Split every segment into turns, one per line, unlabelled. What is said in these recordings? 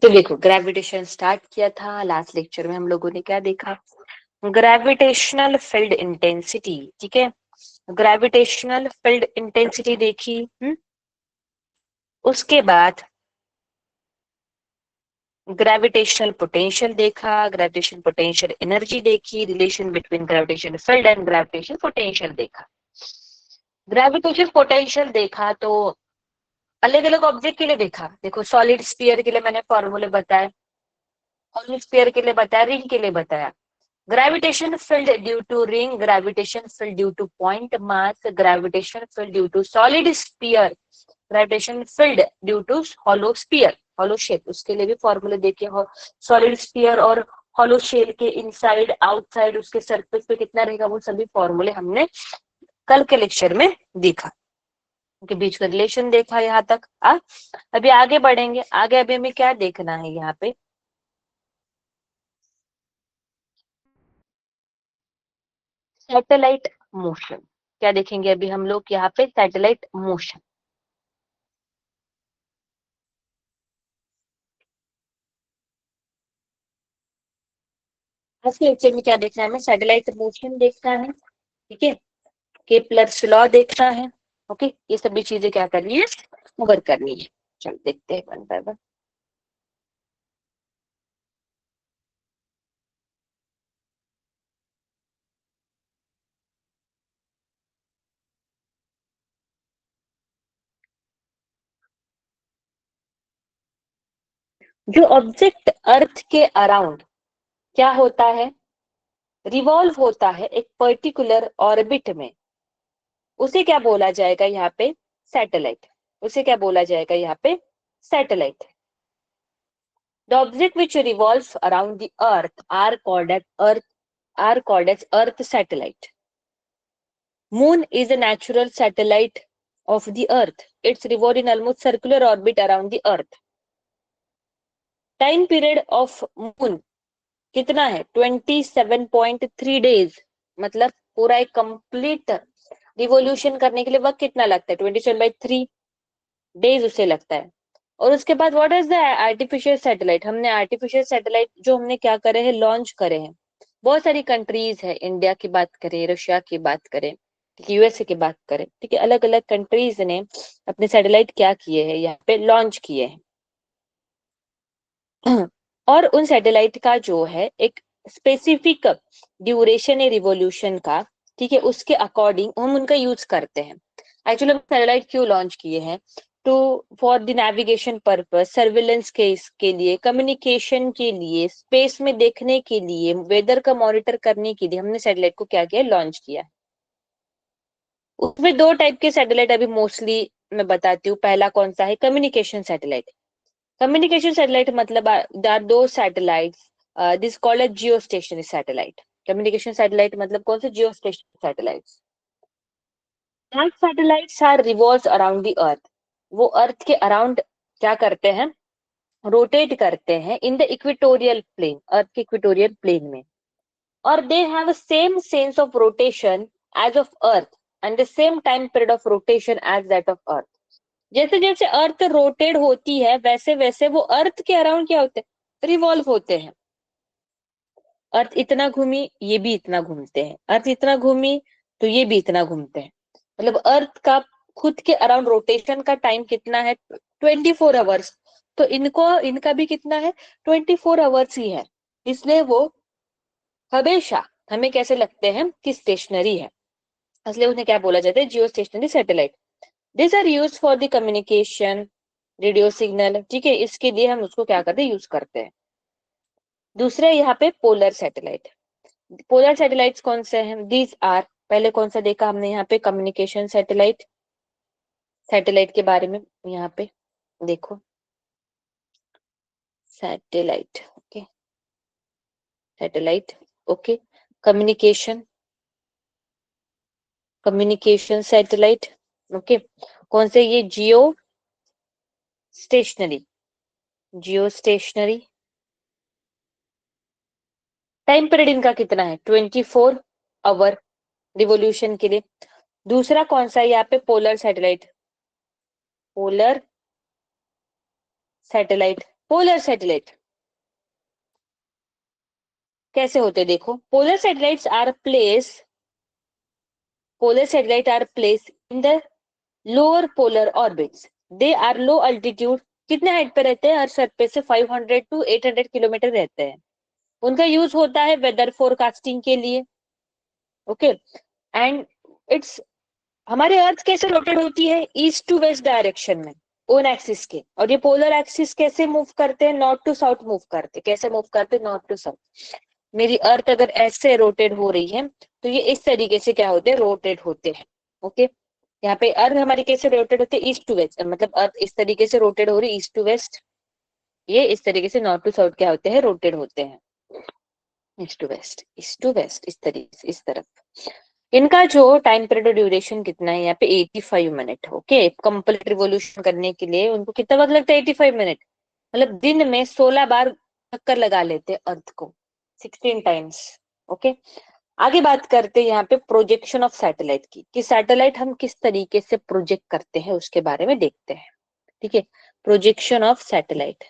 तो देखो gravitation start किया था लास्ट लेक्चर में, हम लोगों ने क्या देखा, ग्रेविटेशनल फील्ड इंटेंसिटी। ठीक है, ग्रेविटेशनल फील्ड इंटेंसिटी देखी। उसके बाद ग्रेविटेशनल पोटेंशियल देखा, ग्रेविटेशन पोटेंशियल एनर्जी देखी, relation between gravitation field and gravitation potential देखा। ग्रेविटेशन पोटेंशियल देखा तो अलग अलग ऑब्जेक्ट के लिए देखा। देखो सॉलिड स्फीयर के लिए मैंने फॉर्मूले बताए, हॉलो स्फीयर के लिए बताया, रिंग के लिए बताया। Gravitation field due to ring, gravitation field due to point mass, gravitation field due to solid sphere, gravitation field due to hollow sphere, hollow shape, उसके लिए भी फॉर्मूले देखिए। सॉलिड स्फीयर और हॉलो शेल के इनसाइड आउटसाइड उसके surface पे कितना रहेगा, वो सभी फॉर्मूले हमने कल के लेक्चर में देखा, उनके बीच का रिलेशन देखा यहाँ तक। अभी आगे बढ़ेंगे, आगे अभी हमें क्या देखना है यहाँ पे, सैटेलाइट मोशन। क्या देखेंगे अभी हम लोग यहाँ पे, सैटेलाइट मोशन। आज के लेक्चर में क्या देखना है हमें, सैटेलाइट मोशन देखना है। ठीक है, केप्लर्स लॉ देखना है। ओके, ये सभी चीजें क्या करनी है, कवर करनी है। चल देखते हैं वन बाय वन। जो ऑब्जेक्ट अर्थ के अराउंड क्या होता है, रिवॉल्व होता है एक पर्टिकुलर ऑर्बिट में, उसे क्या बोला जाएगा यहाँ पे, सैटेलाइट। उसे क्या बोला जाएगा यहाँ पे, satellite. The object which revolves around the earth are called as earth satellite. Moon is a natural satellite of the earth. It's revolved in almost circular orbit around the earth. Time period of moon कितना है, 27.3 days। मतलब पूरा एक complete revolution करने के लिए वक्त कितना लगता है, 27/3 डेज उसे लगता है। और उसके बाद what is the artificial satellite, हमने आर्टिफिशियल सैटेलाइट जो हमने क्या करे हैं, लॉन्च करे हैं। बहुत सारी कंट्रीज है, इंडिया की बात करें, रशिया की बात करें, ठीक है, यूएसए की बात करें, ठीक है, अलग अलग कंट्रीज ने अपने सैटेलाइट क्या किए हैं, यहाँ पे लॉन्च किए हैं। और उन सैटेलाइट का जो है एक स्पेसिफिक ड्यूरेशन है रिवोल्यूशन का, ठीक है, उसके अकॉर्डिंग हम उनका यूज करते हैं। एक्चुअली हम सैटेलाइट क्यों लॉन्च किए हैं, to for the navigation purpose, surveillance के लिए, कम्युनिकेशन के लिए, स्पेस में देखने के लिए, वेदर का मॉनिटर करने के लिए हमने सैटेलाइट को क्या किया, लॉन्च किया। उसमें दो टाइप के सैटेलाइट अभी मोस्टली मैं बताती हूँ। पहला कौन सा है, कम्युनिकेशन सैटेलाइट। कम्युनिकेशन सैटेलाइट मतलब there are those satellites this called as geostationary satellite। Communication satellite मतलब कौन से, geostationary satellites। Earth satellites are revolves around the earth। वो अर्थ के अराउंड क्या करते हैं, रोटेट करते हैं in the equatorial plane, earth के इक्वेटोरियल प्लेन में। और they have same sense of rotation as of earth and the same time period of rotation as that of earth. जैसे जैसे अर्थ रोटेट होती है वैसे वैसे वो अर्थ के अराउंड क्या होते हैं, रिवॉल्व होते हैं। अर्थ इतना घूमी, ये भी इतना घूमते हैं, अर्थ इतना घूमी तो ये भी इतना घूमते हैं। मतलब अर्थ का खुद के अराउंड रोटेशन का टाइम कितना है, 24 आवर्स। तो इनका भी कितना है, 24 आवर्स ही है। इसलिए वो हमेशा हमें कैसे लगते हैं कि स्टेशनरी है, इसलिए उन्हें क्या बोला जाता है, geostationary satellite. This are use for the communication, radio signal, ठीक है, इसके लिए हम उसको क्या करते हैं, यूज करते हैं। दूसरे यहाँ पे पोलर सैटेलाइट। पोलर सैटेलाइट्स कौन से हैं, दीज आर, पहले कौन सा देखा हमने यहाँ पे, कम्युनिकेशन सैटेलाइट। सैटेलाइट के बारे में यहाँ पे देखो, satellite, okay, satellite, okay, communication, communication satellite, okay, कौन से, ये जियो स्टेशनरी, जियो स्टेशनरी। टाइम पीरियड इनका कितना है, 24 आवर रिवोल्यूशन के लिए। दूसरा कौन सा है यहाँ पे, polar satellite, polar satellite, polar satellite कैसे होते देखो, polar satellites are place in the lower polar orbits. They are low altitude, कितने हाइट पे रहते हैं अर्थ सरफेस से, 500 टू 800 किलोमीटर रहते हैं। उनका यूज होता है वेदर फोरकास्टिंग के लिए। ओके, एंड इट्स, हमारे अर्थ कैसे रोटेट होती है, ईस्ट टू वेस्ट डायरेक्शन में ओन एक्सिस के, और ये पोलर एक्सिस कैसे मूव करते हैं, नॉर्थ टू साउथ मूव करते, कैसे मूव करते हैं, नॉर्थ टू साउथ। मेरी अर्थ अगर ऐसे रोटेट हो रही है तो ये इस तरीके से क्या होते हैं, रोटेट होते हैं। ओके, यहाँ पे अर्थ हमारी कैसे रोटेट होती है, ईस्ट टू वेस्ट, मतलब अर्थ इस तरीके से रोटेट हो रही है ईस्ट टू वेस्ट, ये इस तरीके से नॉर्थ टू साउथ क्या होते हैं, रोटेट होते हैं, east to west, east to west, इस तरीके से, इस तरफ। इनका जो टाइम पीरियड और ड्यूरेशन कितना है यहाँ पे, 85 मिनट। ओके, कंप्लीट रिवोल्यूशन करने के लिए उनको कितना वक्त लगता है, 85 मिनट, मतलब दिन में 16 बार चक्कर लगा लेते हैं अर्थ को, 16 टाइम्स। ओके, आगे बात करते हैं यहाँ पे प्रोजेक्शन ऑफ सैटेलाइट की, कि सैटेलाइट हम किस तरीके से प्रोजेक्ट करते हैं उसके बारे में देखते हैं। ठीक है, projection of satellite,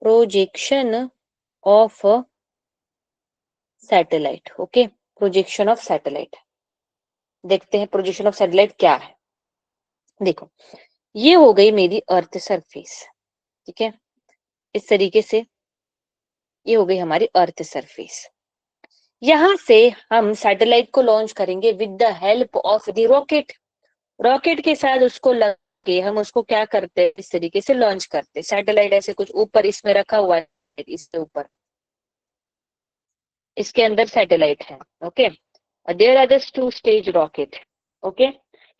projection of satellite. Okay, projection of satellite देखते हैं, प्रोजेक्शन ऑफ सैटेलाइट क्या है। देखो, ये हो गई मेरी अर्थ सरफेस, ठीक है, इस तरीके से ये हो गई हमारी अर्थ सरफेस। यहां से हम सैटेलाइट को लॉन्च करेंगे with the help of the rocket. Rocket के साथ उसको लग के हम उसको क्या करते हैं, इस तरीके से लॉन्च करते हैं सैटेलाइट, ऐसे कुछ ऊपर इसमें रखा हुआ है, इसके ऊपर, इसके अंदर सैटेलाइट है। Okay, there are the two stage rocket. Okay,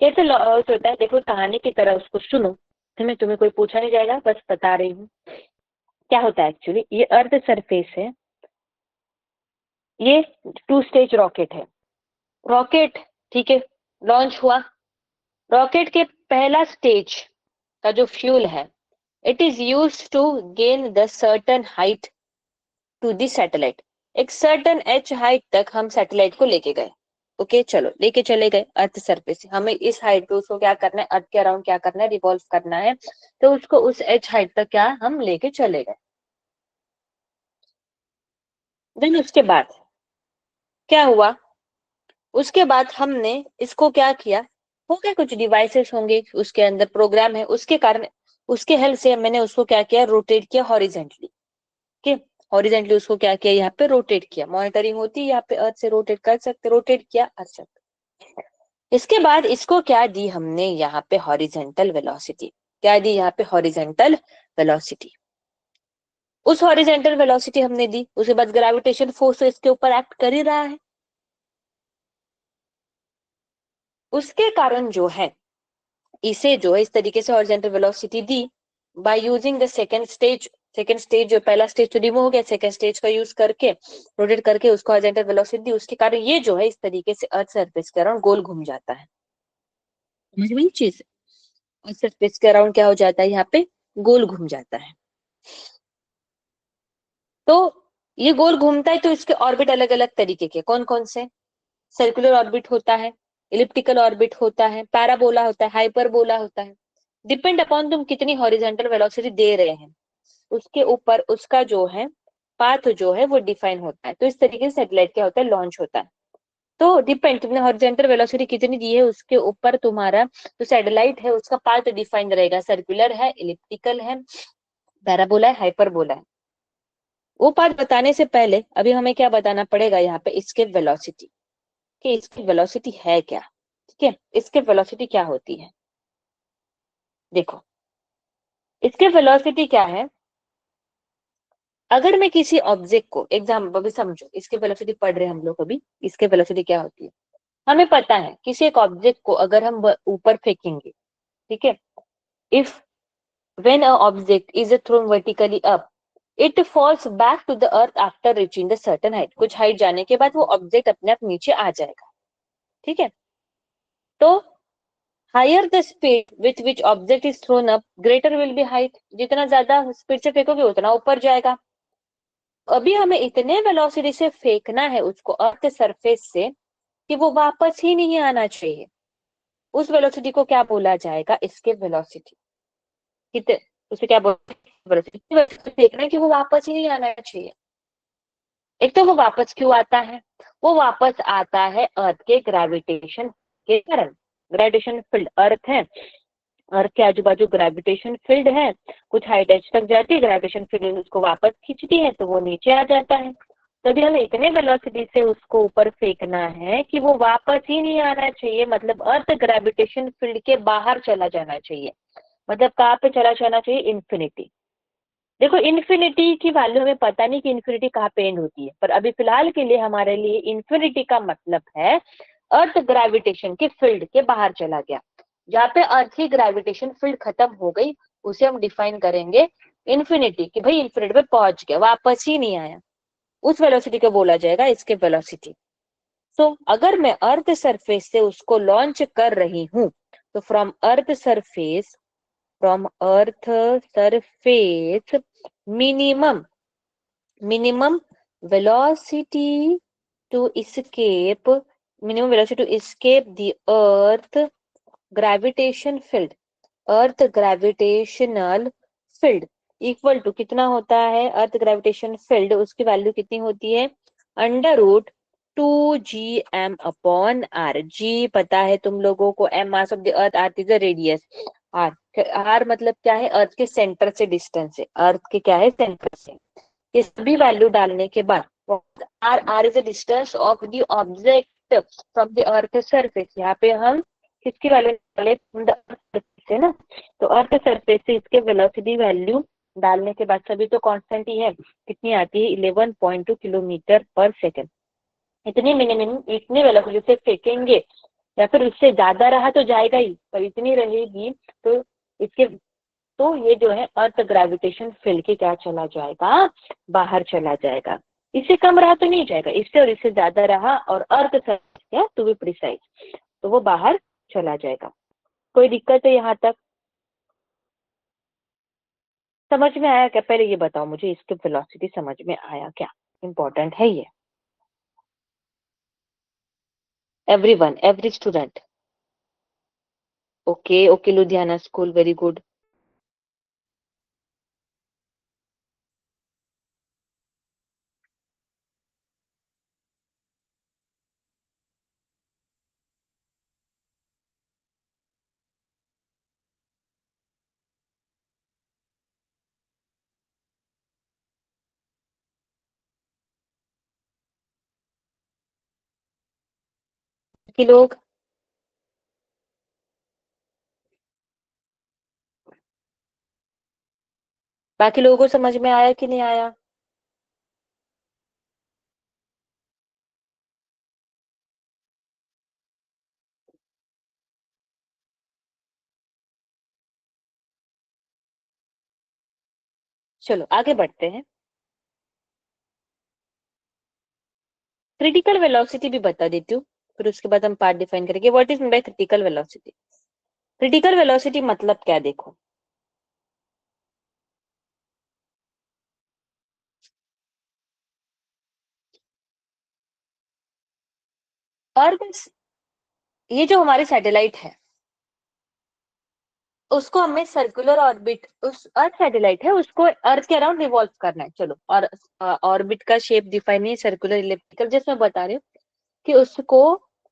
कैसे लॉन्च होता है, देखो कहानी की तरह उसको सुनो, तुम्हें कोई पूछा नहीं जाएगा, बस बता रही हूँ क्या होता है। एक्चुअली ये अर्थ सरफेस है, ये टू स्टेज रॉकेट है, रॉकेट, ठीक है, लॉन्च हुआ। रॉकेट के पहला स्टेज का जो फ्यूल है, it is use to gain the certain height to the satellite. एक सर्टन एच हाइट तक हम सैटेलाइट को लेके गए। ओके, चलो लेके चले गए अर्थ सरफेस से, हमें इस हाइट पे उसको क्या करना है, अर्थ के अराउंड क्या करना है, रिवॉल्व करना है, तो उसको उस एच हाइट तक क्या हम लेके चले गए। देन उसके बाद क्या हुआ, उसके बाद हमने इसको क्या किया, हो गया, कुछ डिवाइसेस होंगे उसके अंदर, प्रोग्राम है, उसके कारण, उसके हेल्प से मैंने उसको क्या किया, रोटेट किया हॉरिजेंटली। ओके, हॉरिजेंटली उसको क्या किया, यहाँ पे रोटेट किया, मॉनिटरिंग होती है यहाँ पे, अर्थ से रोटेट कर सकते, रोटेट किया अर्थ से। इसके बाद इसको क्या दी हमने यहाँ पे, हॉरिजेंटल वेलोसिटी, क्या दी यहाँ पे, हॉरिजेंटल वेलोसिटी। उस हॉरिजेंटल वेलोसिटी हमने दी, उसके बाद ग्रेविटेशन फोर्स इसके ऊपर एक्ट कर ही रहा है, उसके कारण जो है, इसे जो है इस तरीके से horizontal velocity the by using the second stage. Second stage जो पहला स्टेज तो रिमूव हो गया, सेकंड स्टेज का यूज करके रोटेट करके उसको हॉरिजॉन्टल वेलोसिटी दी, उसके कारण ये जो है इस तरीके से अर्थ सरफेस के अराउंड गोल घूम जाता है। समझ में चीज, अर्थ सरफेस के अराउंड क्या हो जाता है, यहाँ पे गोल घूम जाता है। तो ये गोल घूमता है तो इसके ऑर्बिट अलग अलग तरीके के, कौन कौन से, सर्कुलर ऑर्बिट होता है, इलिप्टिकल ऑर्बिट होता है, पैराबोला होता है, हाइपरबोला होता है। डिपेंड अपॉन तुम कितनी हॉरिजॉन्टल वेलोसिटी दे रहे हैं उसके ऊपर उसका जो है पाथ जो है वो डिफाइन होता है। तो इस तरीके से सैटेलाइट क्या होता है, लॉन्च होता है। तो डिपेंड, तुमने हॉरिजॉन्टल वेलोसिटी कितनी दी है उसके ऊपर तुम्हारा जो सैटेलाइट है उसका पाथ डिफाइन रहेगा, सर्कुलर है, इलिप्टिकल है, पैराबोला है, हाइपरबोला है। वो पाथ बताने से पहले अभी हमें क्या बताना पड़ेगा यहाँ पे, इसके वेलोसिटी, कि इसकी वेलोसिटी है क्या। ठीक है, इसके वेलोसिटी क्या होती है, देखो इसके वेलोसिटी क्या है। अगर मैं किसी ऑब्जेक्ट को, एग्जाम्पल अभी समझो, इसके वेलोसिटी पढ़ रहे हैं हम लोग अभी, इसके वेलोसिटी क्या होती है, हमें पता है किसी एक ऑब्जेक्ट को अगर हम ऊपर फेंकेंगे, ठीक है, if when a object is thrown vertically up, it falls back to the earth after reaching the certain height. कुछ हाइट जाने के बाद वो ऑब्जेक्ट अपने आप नीचे आ जाएगा। ठीक है, तो higher the speed with which object is thrown up, greater will be height, जितना ज्यादा स्पीड से फेंकोगे उतना ऊपर जाएगा। अभी हमें इतने वेलोसिटी से फेंकना है उसको अर्थ सरफेस से कि वो वापस ही नहीं आना चाहिए। उस वेलोसिटी को क्या बोला जाएगा, इसके वेलोसिटी। कितने, उसे क्या बोलते हैं, देखना है कि वो वापस ही नहीं आना चाहिए। एक तो वो वापस क्यों आता है, वो वापस आता है अर्थ के ग्रेविटेशन के कारण। ग्रेविटेशन फील्ड अर्थ है, अर्थ के आजू बाजू ग्रेविटेशन फील्ड है, कुछ हाइट एज तक जाती है, ग्रेविटेशन फील्ड उसको वापस खींचती है तो वो नीचे आ जाता है। तभी हमें इतने वेलोसिटी से उसको ऊपर फेंकना है कि वो वापस ही नहीं आना चाहिए, मतलब अर्थ ग्रेविटेशन फील्ड के बाहर चला जाना चाहिए। मतलब कहाँ पे चला जाना चाहिए, इन्फिनिटी। देखो इन्फिनिटी की वैल्यू हमें पता नहीं कि इन्फिनिटी कहाँ पे एंड होती है, पर अभी फिलहाल के लिए हमारे लिए इन्फिनिटी का मतलब है अर्थ ग्रेविटेशन के फील्ड के बाहर चला गया। जहाँ पे अर्थ की ग्रेविटेशन फील्ड खत्म हो गई उसे हम डिफाइन करेंगे इन्फिनिटी, कि भाई इन्फिनिटी पे पहुंच गया, वापस ही नहीं आया, उस वेलोसिटी को बोला जाएगा इसके वेलोसिटी। तो अगर मैं अर्थ सरफेस से उसको लॉन्च कर रही हूं, तो from earth surface minimum minimum velocity to escape minimum velocity to escape the earth gravitational field equal to कितना होता है, अर्थ ग्रेविटेशन फील्ड उसकी वैल्यू कितनी होती है, √2gm/r। जी पता है तुम लोगों को, m mass of the earth, earth is the radius, r मतलब क्या है, अर्थ के सेंटर से डिस्टेंस है, अर्थ के क्या है, सेंटर से। ये सभी वैल्यू डालने के बाद R is the distance of the object from the earth surface. यहाँ पे हम किसकी वैल्यू डाले, फ्रॉम द अर्थ सरफेस है ना, तो अर्थ सरफेस से इसके वेलोसिटी वैल्यू डालने के बाद सभी तो कांस्टेंट ही है, कितनी आती है 11.2 किलोमीटर पर सेकेंड। इतनी मिनिमम इतनी वेलोसिटी से फेंकेंगे, या फिर उससे ज्यादा रहा तो जाएगा ही, पर इतनी रहेगी तो इसके, तो ये जो है अर्थ ग्रेविटेशन फील्ड के क्या चला जाएगा, बाहर चला जाएगा। इससे कम रहा तो नहीं जाएगा, इससे और इससे ज्यादा रहा और अर्थ क्या टू बी प्रिसाइज, तो वो बाहर चला जाएगा। कोई दिक्कत है यहाँ तक, समझ में आया क्या? पहले ये बताओ मुझे, इसके वेलोसिटी समझ में आया क्या, इंपॉर्टेंट है ये। Everyone, every student, okay okay, Ludhiana school, very good. बाकी लोग, बाकी लोगों को समझ में आया कि नहीं आया? चलो आगे बढ़ते हैं। क्रिटिकल वेलोसिटी भी बता देती हूँ, फिर उसके बाद हम पार्ट डिफाइन करेंगे। What is mean by critical velocity? Critical velocity मतलब क्या, देखो अर्थ, ये जो हमारी सैटेलाइट है उसको हमें सर्कुलर ऑर्बिट, उस अर्थ सैटेलाइट है उसको अर्थ के अराउंड रिवॉल्व करना है। चलो, और ऑर्बिट का शेप डिफाइन नहीं, सर्कुलर इलिप्टिकल, जैसे मैं बता रही हूँ कि उसको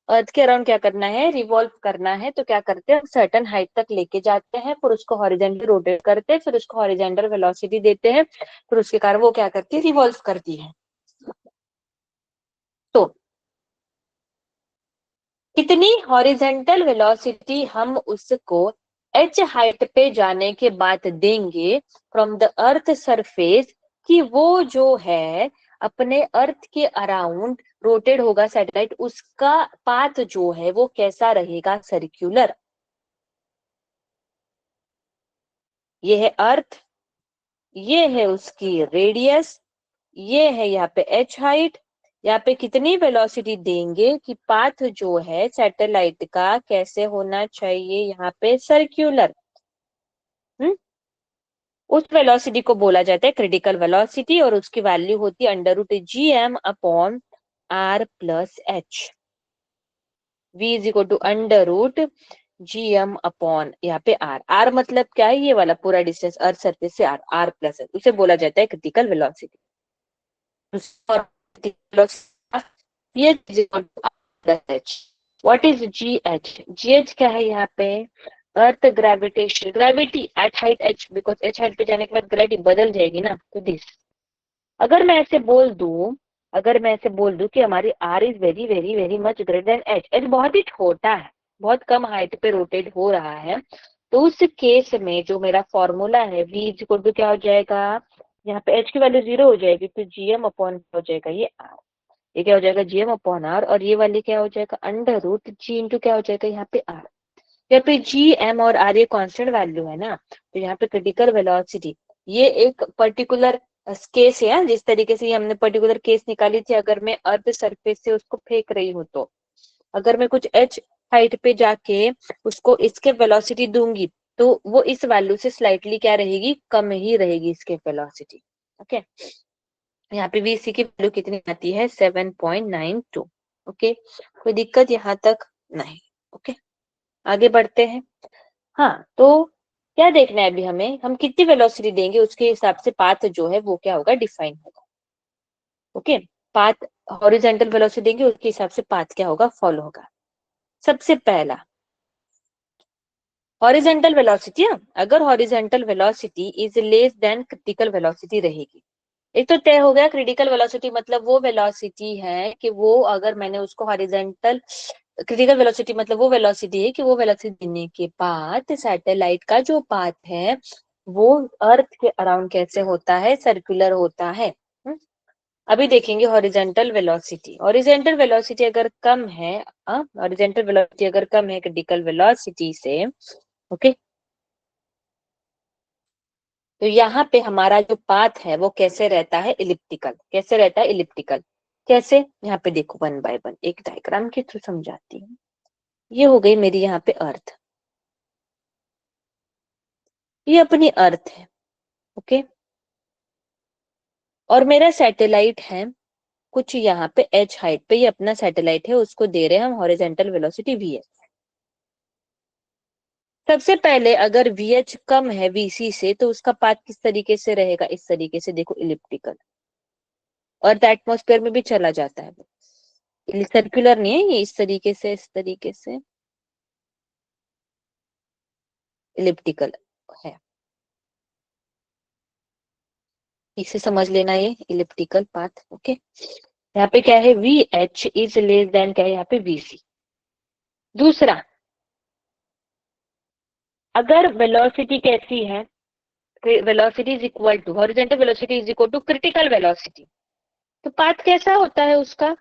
अर्थ के अराउंड क्या करना है, रिवॉल्व करना है। तो क्या करते हैं, सर्टेन हाइट तक लेके जाते हैं, फिर उसको हॉरिजेंटली रोटेट करते हैं, फिर उसको हॉरिजेंटल वेलोसिटी देते हैं, फिर उसके कारण वो क्या करती है, रिवॉल्व करती है। तो कितनी हॉरिजेंटल वेलोसिटी हम उसको एच हाइट पे जाने के बाद देंगे फ्रॉम द अर्थ सरफेस, कि वो जो है अपने अर्थ के अराउंड रोटेट होगा सैटेलाइट, उसका पाथ जो है वो कैसा रहेगा, सर्क्यूलर। ये है अर्थ, ये है उसकी रेडियस, ये है यहाँ पे एच हाइट, यहाँ पे कितनी वेलोसिटी देंगे कि पाथ जो है सैटेलाइट का कैसे होना चाहिए, यहाँ पे सर्क्यूलर। हम्म, उस वेलोसिटी को बोला जाता है क्रिटिकल वेलोसिटी, और उसकी वैल्यू होती है √gm/r+h। v is equal to √gm/r+h। GM upon यहाँ पे R मतलब क्या है, ये वाला पूरा डिस्टेंस अर्थ सरफेस से R प्लस है, उसे बोला जाता है critical velocity. What is GH क्या है यहाँ पे, earth gravitation, gravity at height H, because H height पे जाने के बाद ग्रेविटी बदल जाएगी ना, तो दिस। अगर मैं ऐसे बोल दूं, अगर मैं ऐसे बोल दूं कि हमारी R is very very very much greater than H बहुत ही छोटा है, बहुत कम हाइट पे रोटेट हो रहा है, तो उस केस में जो मेरा फॉर्मूला है V इज इक्वल टू क्या हो जाएगा, यहाँ पे H की वैल्यू 0 हो जाएगी, तो GM अपॉन हो जाएगा ये R, ये क्या हो जाएगा GM अपॉन R, और ये वाली क्या हो जाएगा अंडर रूट G इंटू क्या हो जाएगा यहाँ पे R। यहाँ पे GM और R ये कांस्टेंट वैल्यू है ना, तो यहाँ पे क्रिटिकल वेलोसिटी, ये एक पर्टिकुलर केस है, जिस तरीके से हमने पर्टिकुलर केस निकाली थी, अगर मैं अर्थ सरफेस से उसको फेंक रही हूँ, तो अगर मैं कुछ H हाइट पे जाके उसको इसके वेलोसिटी दूंगी, तो वो इस वैल्यू से स्लाइटली क्या रहेगी, कम ही रहेगी इसके वेलोसिटी। ओके, यहाँ पे VC की वैल्यू कितनी आती है, 7.92। ओके, कोई दिक्कत यहाँ तक नहीं। ओके, आगे बढ़ते हैं। हाँ, तो क्या देखना है अभी हमें, हम कितनी वेलोसिटी देंगे उसके हिसाब से पाथ जो है वो क्या होगा, डिफाइन होगा। ओके, पाथ हॉरिजॉन्टल वेलोसिटी देंगे उसके हिसाब से पाथ क्या होगा, फॉलो होगा। सबसे पहला हॉरिजॉन्टल वेलोसिटी, अगर horizontal velocity is less than critical velocity रहेगी, एक तो तय हो गया क्रिटिकल वेलोसिटी मतलब वो वेलोसिटी है कि वो अगर मैंने उसको हॉरिजॉन्टल, क्रिटिकल वेलोसिटी मतलब वो वेलोसिटी है कि वो वेलोसिटी देने के बाद सैटेलाइट का जो पाथ है वो अर्थ के अराउंड कैसे होता है, सर्कुलर होता है। अभी देखेंगे हॉरिजॉन्टल वेलोसिटी, हॉरिजॉन्टल वेलोसिटी अगर कम है, हॉरिजॉन्टल वेलोसिटी अगर कम है क्रिटिकल वेलोसिटी से, ओके, तो यहाँ पे हमारा जो पाथ है वो कैसे रहता है, इलिप्टिकल, कैसे रहता है, इलिप्टिकल। कैसे, यहाँ पे देखो वन बाय वन एक डायग्राम के थ्रू समझाती हूँ। ये हो गई मेरी यहाँ पे अर्थ, ये अपनी अर्थ है। ओके, और मेरा सैटेलाइट है कुछ यहाँ पे H हाइट पे, ये अपना सैटेलाइट है, उसको दे रहे हैं हम हॉरिजॉन्टल वेलोसिटी VH। सबसे पहले अगर VH कम है VC से, तो उसका पाथ किस तरीके से रहेगा, इस तरीके से देखो, इलिप्टिकल। अर्थ एटमॉस्फेयर में भी चला जाता है, सर्कुलर नहीं है ये, इस तरीके से, इस तरीके से इलिप्टिकल है, इसे समझ लेना, ये इलिप्टिकल पाथ। ओके, यहाँ पे क्या है, VH इज लेस देन क्या है यहाँ पे VC। दूसरा, अगर वेलोसिटी कैसी है, velocity is equal to, horizontal velocity is equal to critical velocity, तो पाथ कैसा होता है उसका,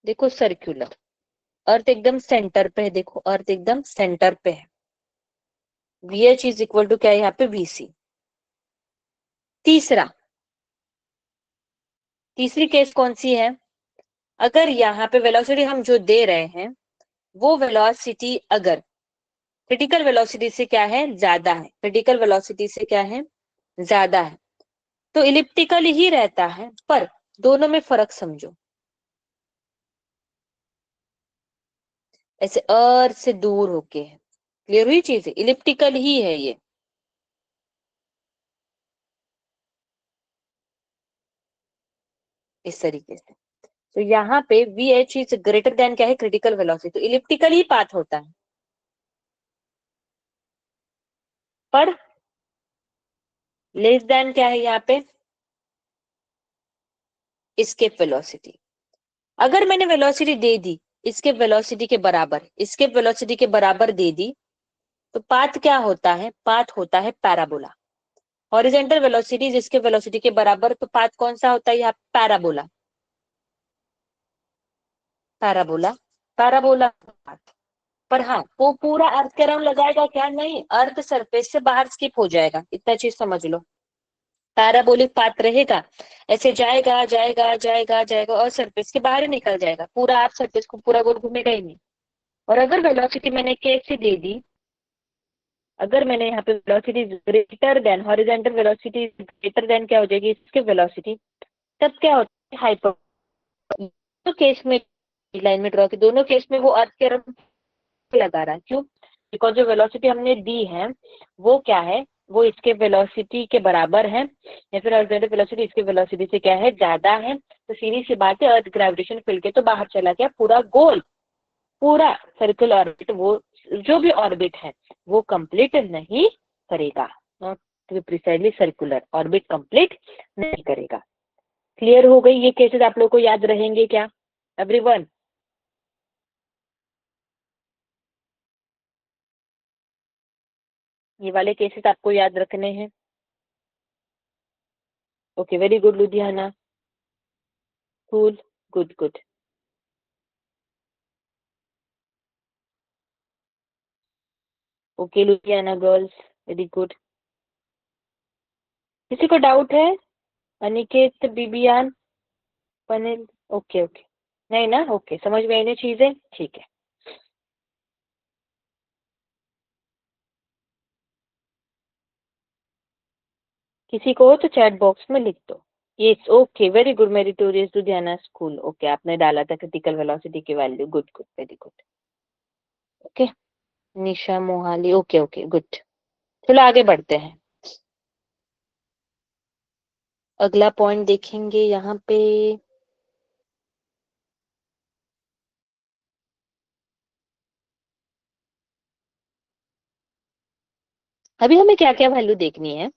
देखो सर्कुलर, अर्थ एकदम सेंटर पे है, देखो अर्थ एकदम सेंटर पे है, VH इज इक्वल टू क्या है यहाँ पे VC। तीसरा, तीसरी केस कौन सी है, अगर यहाँ पे वेलोसिटी हम जो दे रहे हैं वो वेलोसिटी अगर क्रिटिकल वेलोसिटी से क्या है, ज्यादा है, क्रिटिकल वेलोसिटी से क्या है, ज्यादा है, तो इलिप्टिकल ही रहता है, पर दोनों में फर्क समझो, ऐसे अर्थ से दूर होके है, क्लियर हुई चीज, इलिप्टिकल ही है ये, इस तरीके से। तो यहाँ पे VH इज ग्रेटर देन क्या है, क्रिटिकल वेलोसिटी, तो इलिप्टिकल ही पाथ होता है, पर लेस देन क्या है यहाँ पे, एस्केप वेलोसिटी। अगर मैंने वेलोसिटी दे दी इसके वेलोसिटी के बराबर, इसके वेलोसिटी के बराबर दे दी, तो पाथ क्या होता है, पाथ होता है पैराबोला। हॉरिजॉन्टल वेलोसिटी जिसके वेलोसिटी के बराबर, तो पाथ कौन सा होता है यहाँ, पैराबोला, पैराबोला, पैराबोला पाथ। पर हाँ, वो पूरा अर्थ के अराउंड लगाएगा क्या, नहीं, अर्थ सरफेस से बाहर स्किप हो जाएगा, इतना चीज समझ लो। पैराबोलिक पाथ रहेगा, ऐसे जाएगा जाएगा जाएगा जाएगा और सरफेस के बाहर ही निकल जाएगा, पूरा अर्थ सरफेस को पूरा गोल घूमेगा ही नहीं। और अगर वेलोसिटी मैंने कैसे दे दी, अगर मैंने यहाँ पे velocity greater than, horizontal velocity greater than क्या हो जाएगी इसके वेलोसिटी, तब क्या होता है, हाइपर, दोनों केस में लाइन में ड्रॉ की, दोनों केस में वो अर्थ के अराउंड लगा रहा है, क्यों? बिकॉज जो वेलोसिटी हमने दी है वो क्या है, वो इसके वेलोसिटी के बराबर है, या फिर हॉरिजॉन्टल वेलोसिटी इसके वेलोसिटी से क्या है, ज्यादा है। तो सीधी सी बात है, अर्थ ग्रेविटेशन फील्ड के तो बाहर चला गया, पूरा गोल, पूरा सर्कुलर ऑर्बिट, वो जो भी ऑर्बिट है वो कंप्लीट नहीं करेगा, not to be precisely circular orbit complete नहीं करेगा। क्लियर हो गई? ये केसेस आप लोगों को याद रहेंगे क्या एवरीवन? ये वाले केसेस आपको याद रखने हैं। Okay, very good Ludhiana, cool, good good. Okay Ludhiana girls, very good. किसी को डाउट है? अनिकेत, बिबियान, पनिल? ओके ओके, नहीं ना? ओके, समझ में आने चीजें, ठीक है। किसी को हो तो चैट बॉक्स में लिख दो। Yes, okay, very good meritorious Ludhiana school. Okay, आपने डाला था क्रिटिकल वेलोसिटी की value, good good, very good. Okay, Nisha Mohali, okay okay, good. चलो आगे बढ़ते हैं, अगला पॉइंट देखेंगे यहाँ पे। अभी हमें क्या क्या वैल्यू देखनी है?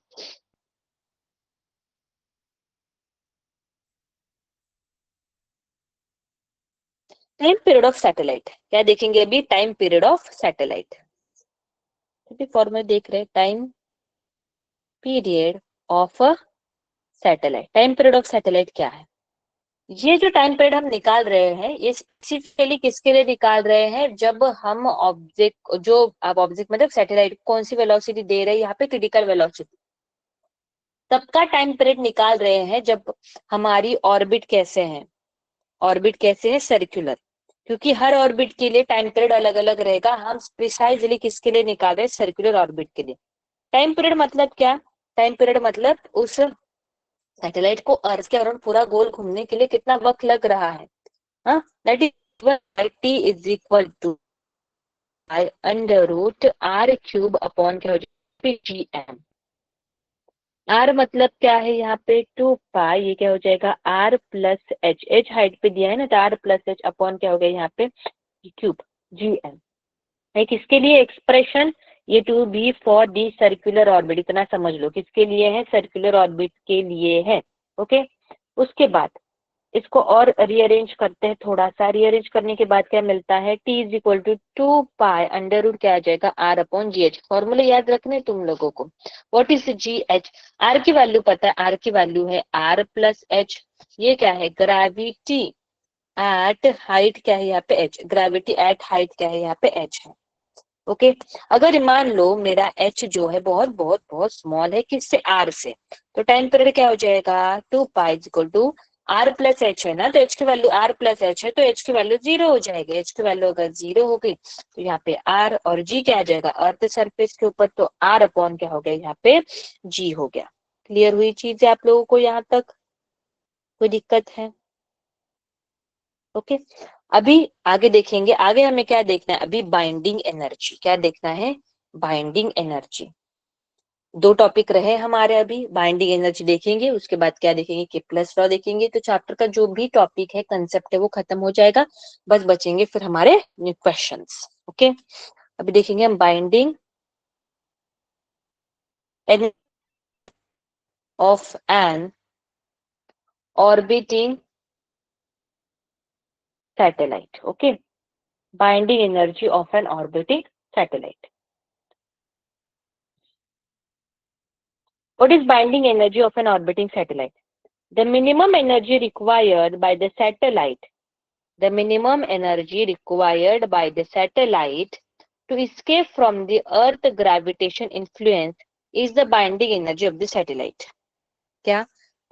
टाइम पीरियड ऑफ सैटेलाइट, क्या देखेंगे अभी? Time period of satellite. Formula देख रहे हैं, time period of satellite. Time period of satellite क्या है? ये जो टाइम पीरियड हम निकाल रहे हैं, ये स्पेसिफिकली किसके लिए निकाल रहे हैं? जब हम ऑब्जेक्ट, जो आप ऑब्जेक्ट मतलब सैटेलाइट कौन सी वेलोसिटी दे रहे हैं यहाँ पे, क्रिटिकल वेलोसिटी, तब का टाइम पीरियड निकाल रहे हैं जब हमारी ऑर्बिट कैसे है, ऑर्बिट कैसे है, सर्कुलर। क्योंकि हर ऑर्बिट के लिए टाइम पीरियड अलग अलग रहेगा, हम प्रिसाइजली किसके लिए निकाल रहे हैं? सर्कुलर ऑर्बिट के लिए। टाइम पीरियड मतलब क्या? टाइम पीरियड मतलब उस सैटेलाइट को अर्थ के अराउंड पूरा गोल घूमने के लिए कितना वक्त लग रहा है। हाँ, that is T is equal to I under root R cube upon क्या हो जाएगा, जी एम। आर मतलब क्या है यहाँ पे? 2 पाई, ये क्या हो जाएगा? R plus H, H height पे दिया है ना, तो आर प्लस एच अपॉन क्या हो गया यहाँ पे, क्यूब, जी एम। है किसके लिए एक्सप्रेशन? ये to be for the circular orbit, इतना समझ लो, किसके लिए है? सर्कुलर ऑर्बिट के लिए है। ओके, उसके बाद इसको और रीअरेंज करते हैं, थोड़ा सा रीअरेंज करने के बाद क्या मिलता है? T is equal to 2 pi under root क्या आ जाएगा, आर अपॉन जी एच। फॉर्मूले याद रखने तुम लोगों को। What is G H? R की वैल्यू पता है, आर की वैल्यू है आर प्लस एच। ये क्या है? ग्रेविटी एट हाइट क्या है यहाँ पे, एच। ग्रेविटी एट हाइट क्या है यहाँ पे, एच है। ओके, अगर मान लो मेरा एच जो है बहुत बहुत बहुत स्मॉल है, किससे? आर से, तो टाइम पीरियड क्या हो जाएगा? 2 pi equal to R plus H है ना, तो एच की वैल्यू, आर प्लस एच है तो एच की वैल्यू 0 हो जाएगी। एच की वैल्यू अगर 0 हो गई तो यहाँ पे आर और जी क्या आ जाएगा? अर्थ सरफेस के ऊपर, तो आर अपॉन क्या हो गया यहाँ पे, जी हो गया। क्लियर हुई चीजें आप लोगों को यहाँ तक? कोई दिक्कत है? ओके, अभी आगे देखेंगे, आगे हमें क्या देखना है अभी? Binding energy. क्या देखना है? Binding energy. दो टॉपिक रहे हमारे अभी, बाइंडिंग एनर्जी देखेंगे, उसके बाद क्या देखेंगे? केप्लर्स लॉ देखेंगे। तो चैप्टर का जो भी टॉपिक है, कंसेप्ट है, वो खत्म हो जाएगा, बस बचेंगे फिर हमारे क्वेश्चंस। ओके, अभी देखेंगे हम binding of an orbiting satellite. Okay, binding energy of an orbiting satellite. What is binding energy of an orbiting satellite? The minimum energy required by the satellite, the minimum energy required by the satellite to escape from the Earth gravitation influence is the binding energy of the satellite. क्या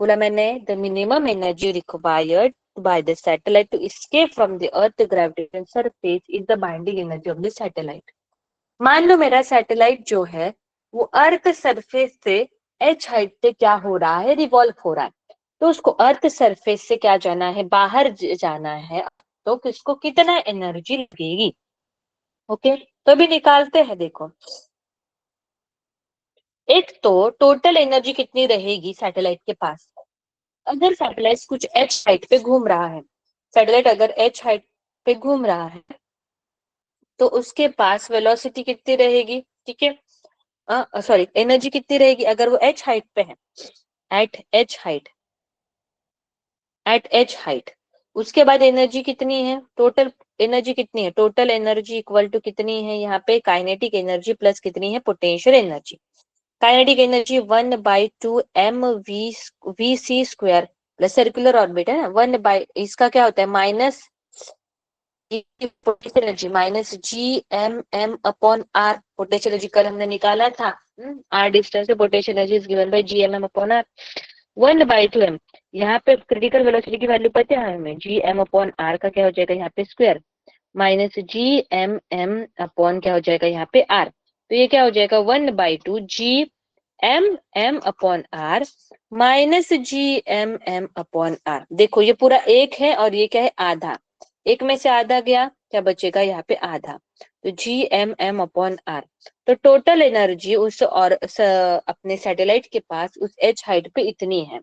बोला मैंने? The minimum energy required by the satellite to escape from the Earth gravitation surface is the binding energy of the satellite. मान लो मेरा satellite जो है वो अर्थ surface से H height पे क्या हो रहा है? रिवॉल्व हो रहा है। तो उसको अर्थ सरफेस से क्या जाना है? बाहर जाना है। तो किसको कितना एनर्जी लगेगी? ओके, तो अभी निकालते हैं। देखो, एक तो टोटल एनर्जी कितनी रहेगी सैटेलाइट के पास, अगर सैटेलाइट कुछ एच हाइट पे घूम रहा है, सैटेलाइट अगर एच हाइट पे घूम रहा है तो उसके पास वेलोसिटी कितनी रहेगी, ठीक है, सॉरी, एनर्जी कितनी रहेगी अगर वो एच हाइट पे है, at H height, at H height. उसके बाद एनर्जी कितनी है, टोटल एनर्जी कितनी है, टोटल एनर्जी इक्वल टू कितनी है यहाँ पे, काइनेटिक एनर्जी प्लस कितनी है, potential energy. Kinetic energy 1/2 mv/c² plus circular orbit है ना, 1 बाई इसका क्या होता है minus potential energy minus Gmm/r, potential energy कल हमने निकाला था, r डिस्टेंस से potential energy is given bye Gmm/r, 1/2m। यहाँ पे क्रिटिकल वेलोसिटी की वैल्यू पता है हमें, Gm/r का क्या हो जाएगा यहाँ पे स्क्वायर, माइनस Gmm क्या हो जाएगा यहाँ पे r, तो ये क्या हो जाएगा 1/2 Gmm/r माइनस Gmm/r। देखो ये पूरा एक है और ये क्या है आधा, एक में से आधा गया, क्या बचेगा यहाँ पे आधा, तो Gmm/r। तो टोटल एनर्जी उस और अपने सैटेलाइट के पास उस एच हाइट पे इतनी है।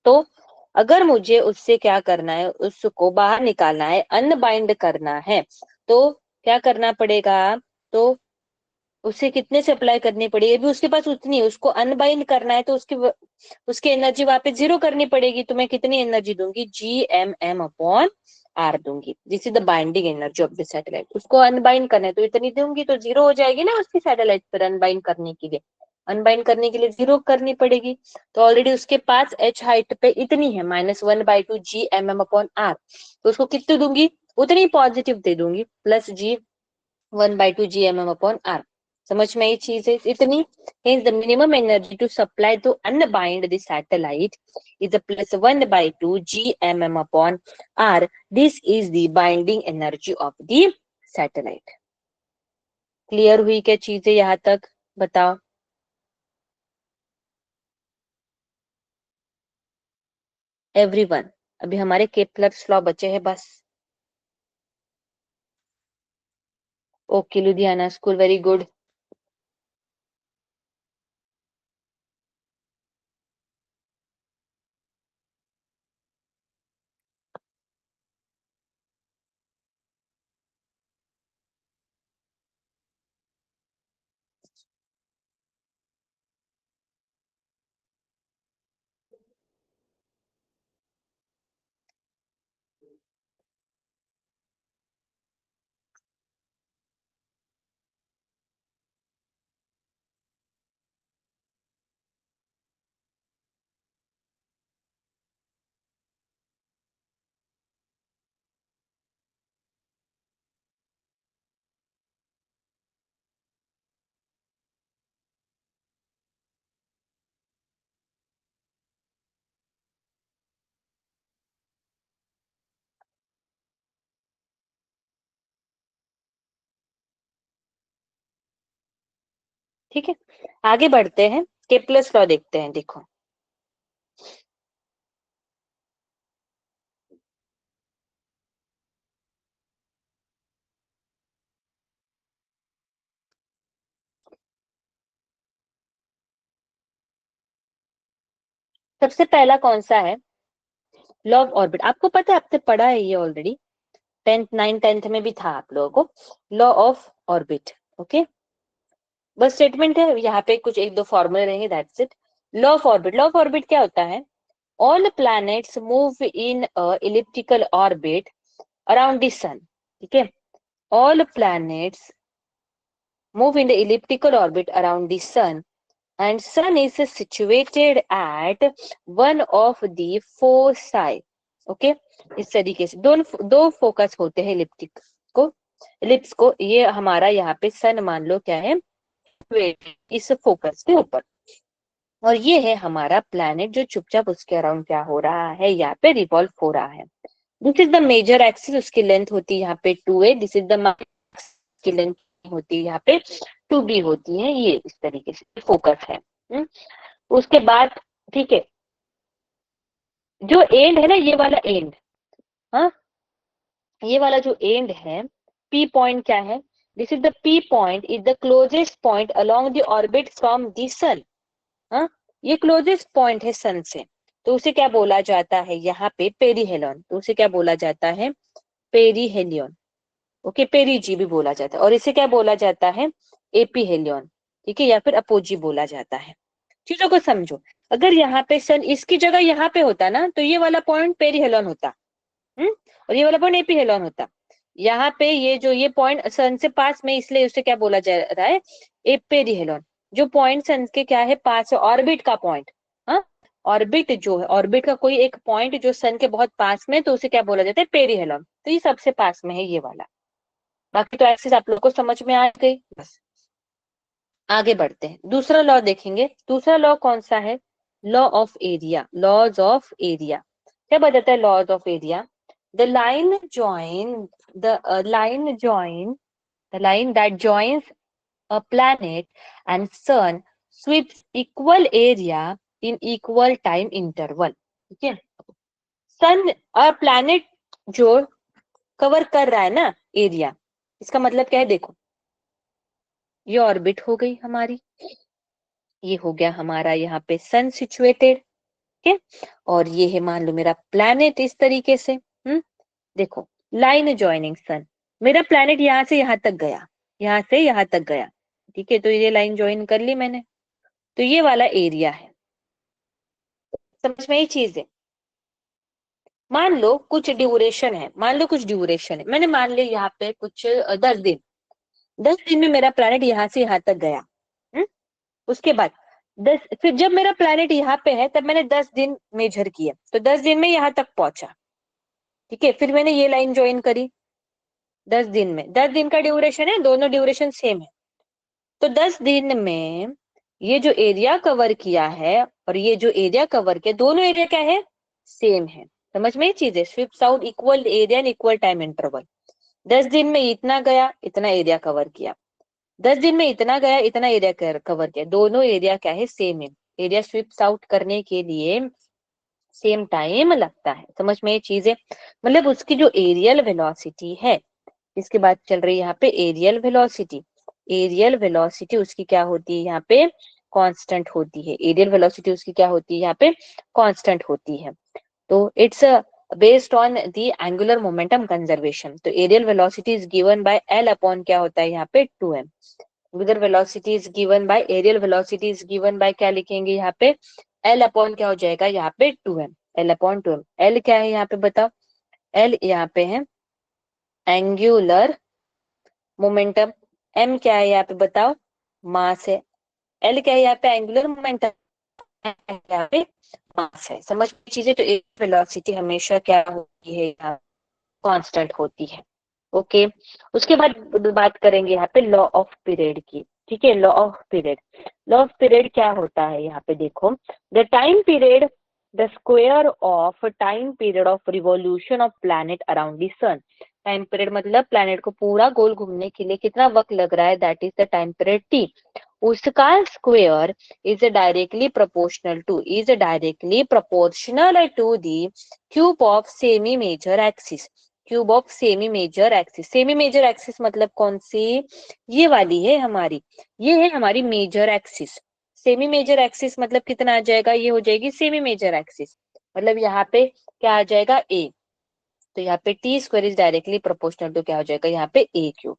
तो अगर मुझे उससे क्या करना है, उसको बाहर निकालना है, अनबाइंड करना है, तो क्या करना पड़ेगा, तो उसे कितने से अप्लाई करनी पड़ेगी, अभी उसके पास उतनी है, उसको अनबाइंड करना है तो उसकी एनर्जी वापस जीरो करनी पड़ेगी, तो मैं कितनी एनर्जी दूंगी, Gmm/r दूंगी, this is the binding energy of the satellite. उसको अनबाइंड करना है तो इतनी दूंगी, तो जीरो हो जाएगी ना उसकी सैटेलाइट पर, अनबाइंड करने के लिए, अनबाइंड करने के लिए जीरो करनी पड़ेगी। तो ऑलरेडी उसके पास एच हाइट पे इतनी है -1/2 Gmm/r, तो उसको कितनी दूंगी, उतनी पॉजिटिव दे दूंगी, प्लस G1/2 Gmm/r। समझ में ये चीज है इतनी। Hence the minimum energy to supply to unbind the satellite is a plus 1/2 Gmm/r. This is the binding energy of the satellite. Clear हुई क्या चीजें यहाँ तक, बताओ। एवरीवन, अभी हमारे केपलर्स लॉ बचे हैं बस। Okay Ludhiana school, very good. ठीक है, आगे बढ़ते हैं, केपलर्स लॉ देखते हैं। देखो, सबसे पहला कौन सा है, लॉ ऑफ ऑर्बिट। आपको पता है, आपने पढ़ा है ये ऑलरेडी, 9th 10th में भी था आप लोगों को, लॉ ऑफ ऑर्बिट। ओके, बस स्टेटमेंट है, यहाँ पे कुछ एक दो फॉर्मूले रहेंगे, that's it. Law of orbit, law of orbit क्या होता है, all planets move in elliptical orbit around the sun, ठीक है, all planets move in the elliptical orbit around the sun, and sun is situated at one of the foci। Okay, इस तरीके से दो focus होते हैं इलिप्टिक को, ellipse को, ये हमारा यहाँ पे सन मान लो क्या है, इस फोकस के ऊपर, और ये है हमारा प्लैनेट जो चुपचाप उसके अराउंड क्या हो रहा है, यहाँ पे रिवॉल्व हो रहा है। This is the major axis, उसकी लेंथ होती है यहाँ पे 2a, दिस इज द की लेंथ होती है यहाँ पे 2b होती है, ये इस तरीके से फोकस है। उसके बाद, ठीक है, जो एंड है ना, ये वाला एंड, हाँ, ये वाला जो एंड है, पी पॉइंट क्या है, this is the P point is the closest point along the orbit from the sun. हाँ, ये क्लोजेस्ट पॉइंट है सन से, तो उसे क्या बोला जाता है यहाँ पे पेरीहेलियन, तो उसे क्या बोला जाता है पेरीहेलियन। ओके, पेरीजी भी बोला जाता है, और इसे क्या बोला जाता है एपीहेलियन, ठीक है, या फिर अपोजी बोला जाता है। चीजों को समझो, अगर यहाँ पे सन इसकी जगह यहाँ पे होता ना, तो ये वाला पॉइंट पेरीहेलियन होता, और ये वाला पॉइंट एपीहेलियन होता। यहाँ पे ये जो ये पॉइंट सन से पास में, इसलिए उसे क्या बोला जा रहा है एपेरिहेलियन। जो पॉइंट सन के क्या है पास है, ऑर्बिट का पॉइंट। हाँ, ऑर्बिट जो है, ऑर्बिट का कोई एक पॉइंट जो सन के बहुत पास में, तो उसे क्या बोला जाता है पेरिहेलियन, तो ये सबसे पास में है ये वाला। बाकी तो एक्सिस आप लोग को समझ में आ गई। बस आगे बढ़ते हैं, दूसरा लॉ देखेंगे। दूसरा लॉ कौन सा है, law of area, laws of area. क्या बताता है laws of area, the line join the line join the line that joins a planet and sun sweeps equal area in equal time interval। ठीक है, सन और planet जो cover कर रहा है ना एरिया, इसका मतलब क्या है, देखो ये ऑर्बिट हो गई हमारी, ये हो गया हमारा यहाँ पे सन सिचुएटेड, ठीक है, और ये है मान लो मेरा प्लैनेट इस तरीके से। देखो लाइन ज्वाइनिंग सन, मेरा प्लैनेट यहाँ से यहाँ तक गया, यहाँ से यहाँ तक गया, ठीक है, तो ये लाइन ज्वाइन कर ली मैंने, तो ये वाला एरिया है। समझ में ये चीज है, मान लो कुछ ड्यूरेशन है, मान लो कुछ ड्यूरेशन है, मैंने मान लिया यहाँ पे कुछ 10 दिन, 10 दिन में मेरा प्लैनेट यहाँ से यहाँ तक गया। उसके बाद 10, फिर जब मेरा प्लैनेट यहाँ पे है तब मैंने 10 दिन मेजर किया, तो 10 दिन में यहाँ तक पहुंचा, ठीक है, फिर मैंने ये लाइन ज्वाइन करी 10 दिन में, 10 दिन का ड्यूरेशन है, दोनों ड्यूरेशन सेम है, तो 10 दिन में ये जो एरिया कवर किया है और ये जो एरिया कवर किया, दोनों एरिया क्या है सेम है। समझ में ये चीज है, sweeps out equal area and equal time interval. 10 दिन में इतना गया, इतना एरिया कवर किया, 10 दिन में इतना गया, इतना एरिया कवर किया, दोनों एरिया क्या है सेम है। एरिया स्वीप्स आउट करने के लिए सेम टाइम लगता है। समझ में ये चीज है, मतलब उसकी जो एरियल वेलोसिटी है, इसके बाद चल रही है यहाँ पे एरियल वेलोसिटी, एरियल वेलोसिटी उसकी क्या होती है यहाँ पे कांस्टेंट होती है, एरियल वेलोसिटी उसकी क्या होती है यहाँ पे कांस्टेंट होती है। तो it's based on the angular momentum conservation, तो areal velocity is given by L upon क्या होता है यहाँ पे 2m। Angular velocity is given by areal velocity is given by क्या लिखेंगे यहाँ पे एल अपॉन क्या हो जाएगा यहाँ पे 2m, L upon 2m। L क्या है यहाँ पे बताओ, एल यहाँ पे है एंगुलर मोमेंटम, एम क्या है यहाँ पे बताओ मास है, एल क्या है यहाँ पे एंगुलर मोमेंटम, यहाँ पे मास है। समझ में चीजें, तो एक वेलोसिटी हमेशा क्या होती है यहाँ कांस्टेंट होती है। ओके, उसके बाद बात करेंगे यहाँ पे लॉ ऑफ पीरियड की। ठीक है, law of period, law of period क्या होता है यहाँ पे देखो, the time period the square of time period of revolution of planet around the sun. Time period मतलब प्लैनेट को पूरा गोल घूमने के लिए कितना वक्त लग रहा है, that is the time period T. उसका square is directly proportional to the cube of semi major axis. Cube of semi major axis, semi major axis मतलब कौन सी, ये वाली है हमारी, ये है हमारी major axis. Semi major axis मतलब कितना आ जाएगा, ये हो जाएगी सेमी मेजर एक्सिस, मतलब यहाँ पे क्या आ जाएगा ए, तो यहाँ पे T square is directly proportional to क्या हो जाएगा यहाँ पे ए क्यूब।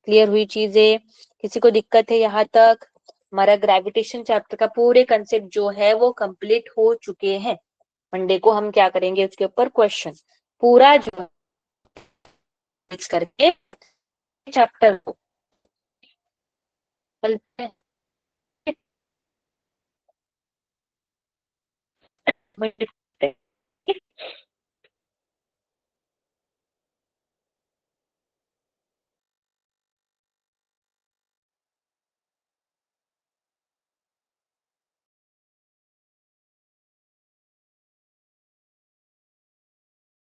क्लियर हुई चीजें, किसी को दिक्कत है यहाँ तक। हमारा ग्रेविटेशन चैप्टर का पूरे कंसेप्ट जो है वो कंप्लीट हो चुके हैं। मंडे को हम क्या करेंगे उसके ऊपर क्वेश्चन पूरा जो करके चैप्टर को